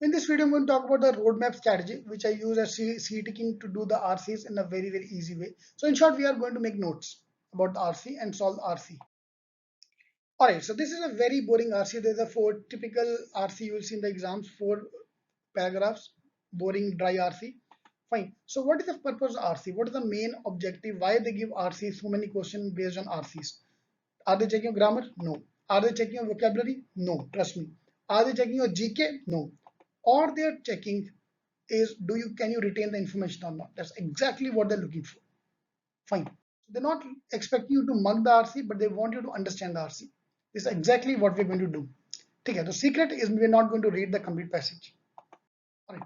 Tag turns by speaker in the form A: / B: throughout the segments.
A: In this video, I'm going to talk about the roadmap strategy, which I use as Cetking to do the RCs in a very, very easy way. So in short, we are going to make notes about the RC and solve the RC. Alright, so this is a very boring RC. There's a four typical RC you will see in the exams, 4 paragraphs, boring, dry RC. Fine. So what is the purpose of RC? What is the main objective? Why they give RC so many questions based on RCs? Are they checking your grammar? No. Are they checking your vocabulary? No. Trust me. Are they checking your GK? No. Or they're checking is can you retain the information or not? That's exactly what they're looking for. Fine. So they're not expecting you to mug the RC, but they want you to understand the RC. This is exactly what we're going to do. Okay, the secret is we're not going to read the complete passage. All right.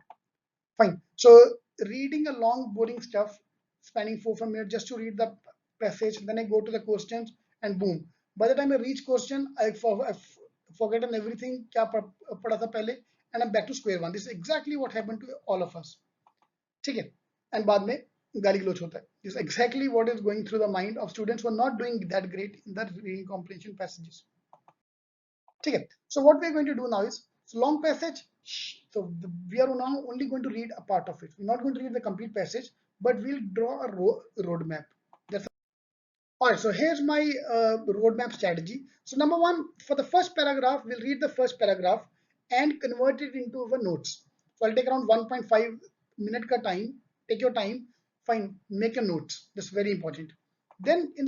A: Fine. So reading a long boring stuff, spanning 4 minutes just to read the passage, then I go to the questions and boom. By the time I reach question, I've forgotten everything kya padha tha pehle, and I'm back to square one. This is exactly what happened to all of us. Okay. And बाद में गाली गलौच होता है. This is exactly what is going through the mind of students who are not doing that great in the reading comprehension passages. Okay. So what we're going to do now is, so long passage, we are now only going to read a part of it. We're not going to read the complete passage, but we'll draw a roadmap. All right, so here's my roadmap strategy. So number one, for the first paragraph, we'll read the first paragraph and convert it into our notes. So I'll take around 1.5 minute ka time. Take your time, fine, make your notes. That's very important. Then in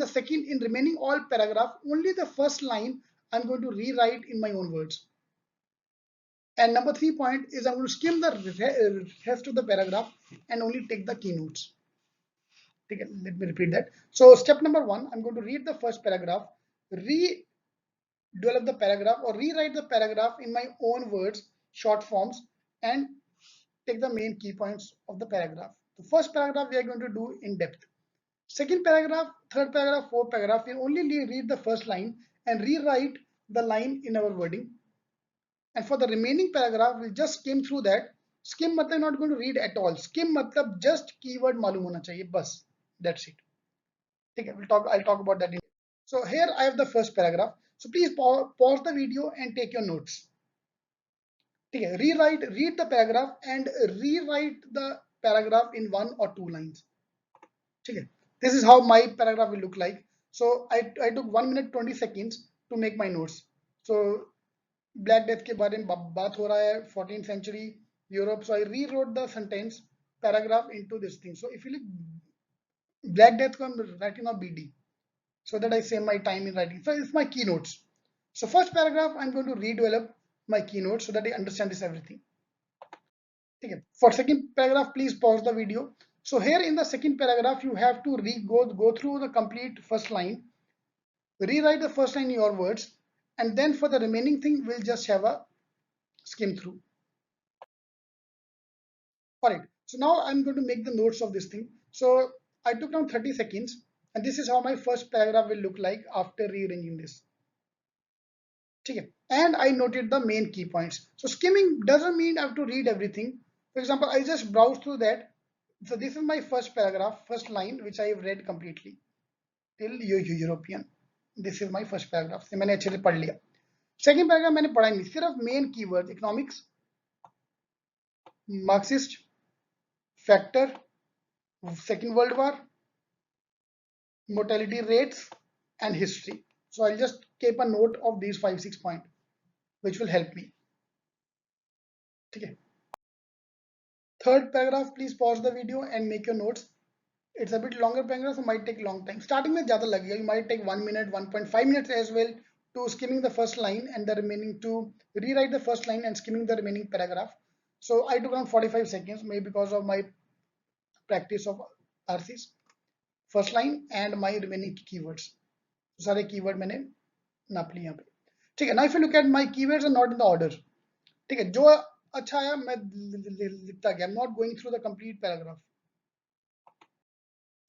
A: remaining all paragraph, only the first line I'm going to rewrite in my own words. And number 3 point is I'm going to skim the rest of the paragraph and only take the keynotes. Okay, let me repeat that. So step number 1, I'm going to read the first paragraph, develop the paragraph or rewrite the paragraph in my own words, short forms, and take the main key points of the paragraph. The first paragraph we are going to do in depth. Second paragraph, third paragraph, fourth paragraph, we only read the first line and rewrite the line in our wording. And for the remaining paragraph, we'll just skim through that. Skim matlab not going to read at all. Skim matlab just keyword malum hona chahiye, bas. That's it. Okay, I'll talk about that in. So here I have the first paragraph. So please pause the video and take your notes. Okay, read the paragraph and rewrite the paragraph in 1 or 2 lines. Okay, this is how my paragraph will look like. So I took 1 minute 20 seconds to make my notes. So Black Death के बारे में बात हो रहा है 14th century Europe. So I rewrote the sentence paragraph into this thing. So if you look Black Death, I'm writing on BD so that I save my time in writing. So it's my keynotes. So first paragraph, I'm going to redevelop my keynotes so that I understand this everything. Okay. For second paragraph, please pause the video. So here in the second paragraph, you have to go through the complete first line, rewrite the first line in your words, and then for the remaining thing, we'll just have a skim through. All right. So now I'm going to make the notes of this thing. So I took down 30 seconds, and this is how my first paragraph will look like after rearranging this. Okay. And I noted the main key points. So skimming doesn't mean I have to read everything. For example, I just browse through that. So this is my first paragraph, first line, which I have read completely till European. This is my first paragraph. से मैंने अच्छे से पढ़ लिया. Second paragraph मैंने पढ़ा नहीं, सिर्फ main keywords, economics, Marxist, factor, Second World War, mortality rates, and history. So I'll just keep a note of these 5-6 points, which will help me. Okay. Third paragraph, please pause the video and make your notes. It's a bit longer paragraph, so might take a long time. Starting में ज़्यादा लगेगा. You might take 1 minute, 1.5 minutes as well to skimming the first line and the remaining to rewrite the first line and skimming the remaining paragraph. So I took around 45 seconds, maybe because of my practice of RCs. First line and my remaining keywords. सारे keyword मैंने नाप लिए यहाँ पे. ठीक है. Now if you look at my keywords are not in the order. ठीक है. जो अच्छा है मैं लिखता गया. I'm not going through the complete paragraph.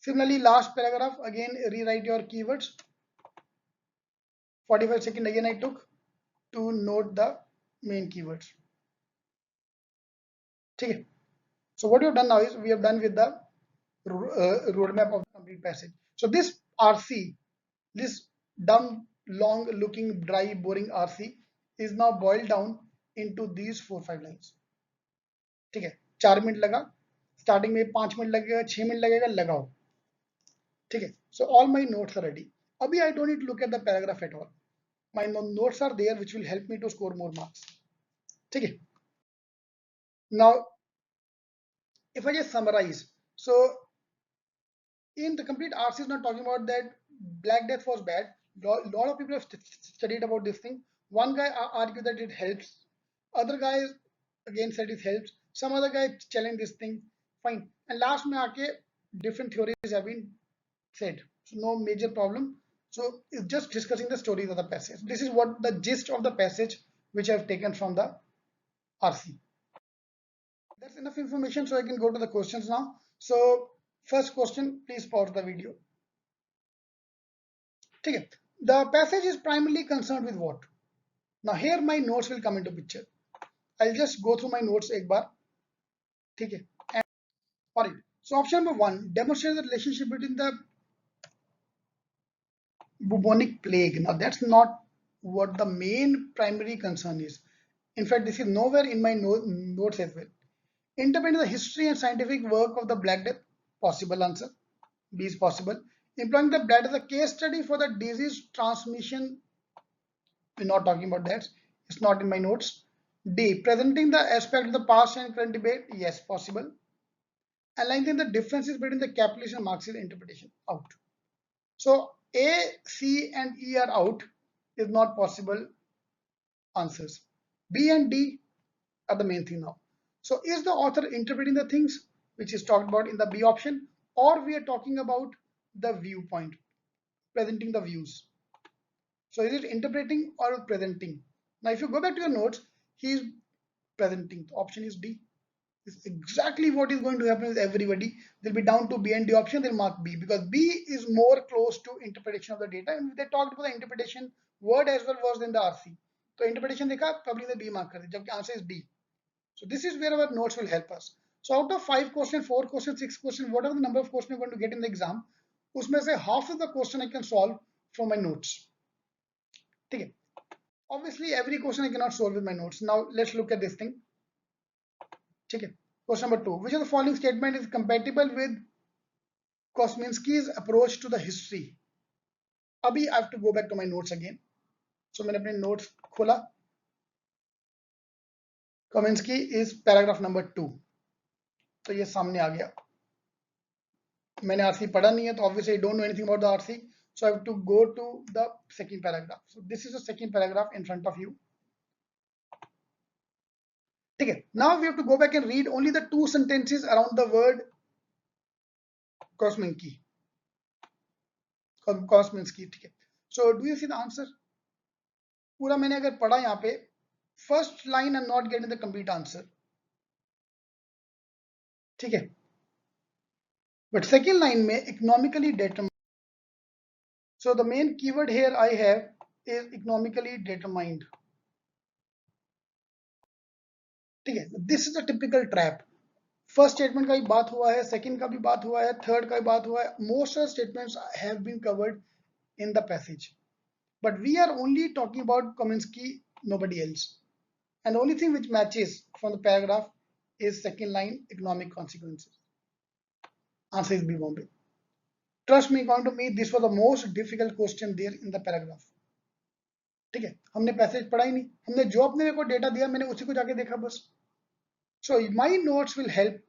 A: Similarly, last paragraph again rewrite your keywords. 45 seconds again I took to note the main keywords. Okay. So what we have done now is we have done with the roadmap of the complete passage. So this RC, this dumb, long looking, dry, boring RC is now boiled down into these 4-5 lines. ठीक है, 4 minute लगा, starting में 5 minute लगेगा, 6 minute लगेगा, लगाओ, ठीक है. So all my notes are ready. अभी I don't need to look at the paragraph at all. My notes are there which will help me to score more marks. ठीक है. Now if I just summarize, so in the complete RC is not talking about that Black Death was bad. Lot of people have studied about this thing. One guy argued that it helps. Other guys again said it helps. Some other guy challenged this thing. Fine. And last में आके different theories have been said. So no major problem. So it's just discussing the stories of the passage. This is what the gist of the passage which I've taken from the RC. That's enough information, so I can go to the questions now. So first question, please pause the video. Okay. The passage is primarily concerned with what? Now here my notes will come into picture. I'll just go through my notes एक बार. ठीक है. And alright. So option number 1 demonstrates the relationship between the bubonic plague. Now that's not what the main primary concern is. In fact, this is nowhere in my notes as well. Interpreting the history and scientific work of the Black Death. Possible answer. B is possible. Employing the Black Death as a case study for the disease transmission. We're not talking about that. It's not in my notes. D. Presenting the aspect of the past and current debate. Yes, possible. Aligning the differences between the capitalist and Marxist interpretation. Out. So A, C, and E are out. Is not possible answers. B and D are the main thing now. So is the author interpreting the things which is talked about in the B option, or we are talking about the viewpoint, presenting the views? So is it interpreting or presenting? Now if you go back to your notes, he is presenting. The option is D. It's exactly what is going to happen with everybody. They'll be down to B and D option, they'll mark B, because B is more close to interpretation of the data, and they talked about the interpretation word as well was in the RC. So interpretation देखा, probably the B mark कर दे, जबकि answer is D. So this is where our notes will help us. So out of 5 questions, 4 questions, 6 questions, whatever the number of questions you're going to get in the exam, उसमें से half of the question I can solve from my notes. Okay. Obviously, every question I cannot solve with my notes. Now let's look at this thing. Okay. Question number 2. Which of the following statement is compatible with Kosminsky's approach to the history? Abhi I have to go back to my notes again. So मैंने अपने notes खोला. Kosminsky is paragraph number 2. तो ये सामने आ गया. मैंने RC पढ़ा नहीं है, तो obviously I don't know anything about the RC. So I have to go to the second paragraph. So this is the second paragraph in front of you. Okay. Now we have to go back and read only the 2 sentences around the word Kosminsky. Kosminsky. ठीक है. So do you see the answer? पूरा मैंने अगर पढ़ा यहाँ पे, first line I'm not getting the complete answer. ठीक है. But second line में economically determined. So the main keyword here I have is economically determined. ठीक है. This is a typical trap. First statement का भी बात हुआ है, second का भी बात हुआ है, third का भी बात हुआ है. Most of the statements have been covered in the passage. But we are only talking about Kosminsky, nobody else. And the only thing which matches from the paragraph is second line, economic consequences. Answer is B, Bombay. Trust me, according to me, this was the most difficult question there in the paragraph. ठीक है, हमने passage पढ़ा ही नहीं, हमने जो अपने को data दिया मैंने उसी को जाके देखा बस. So my notes will help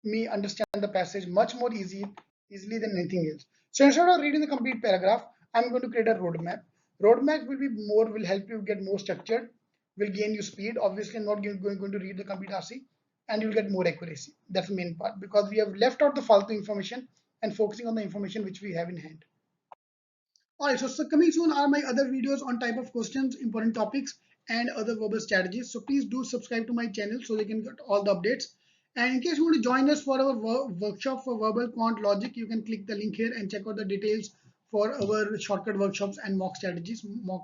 A: me understand the passage much more easily than anything else. So instead of reading the complete paragraph, I'm going to create a roadmap. Roadmap will help you get more structured, will gain you speed. Obviously, I'm not going to read the complete RC, and you'll get more accuracy. That's the main part, because we have left out the faltu information and focusing on the information which we have in hand. Alright, so coming soon are my other videos on type of questions, important topics, and other verbal strategies. So please do subscribe to my channel so you can get all the updates. And in case you want to join us for our workshop for verbal quant logic, you can click the link here and check out the details for our shortcut workshops and mock strategies, mock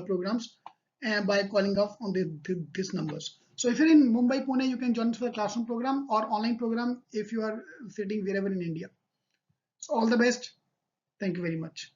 A: programs, and by calling off on these numbers. So if you're in Mumbai, Pune, you can join us for a classroom program or online program if you are sitting wherever in India. So all the best. Thank you very much.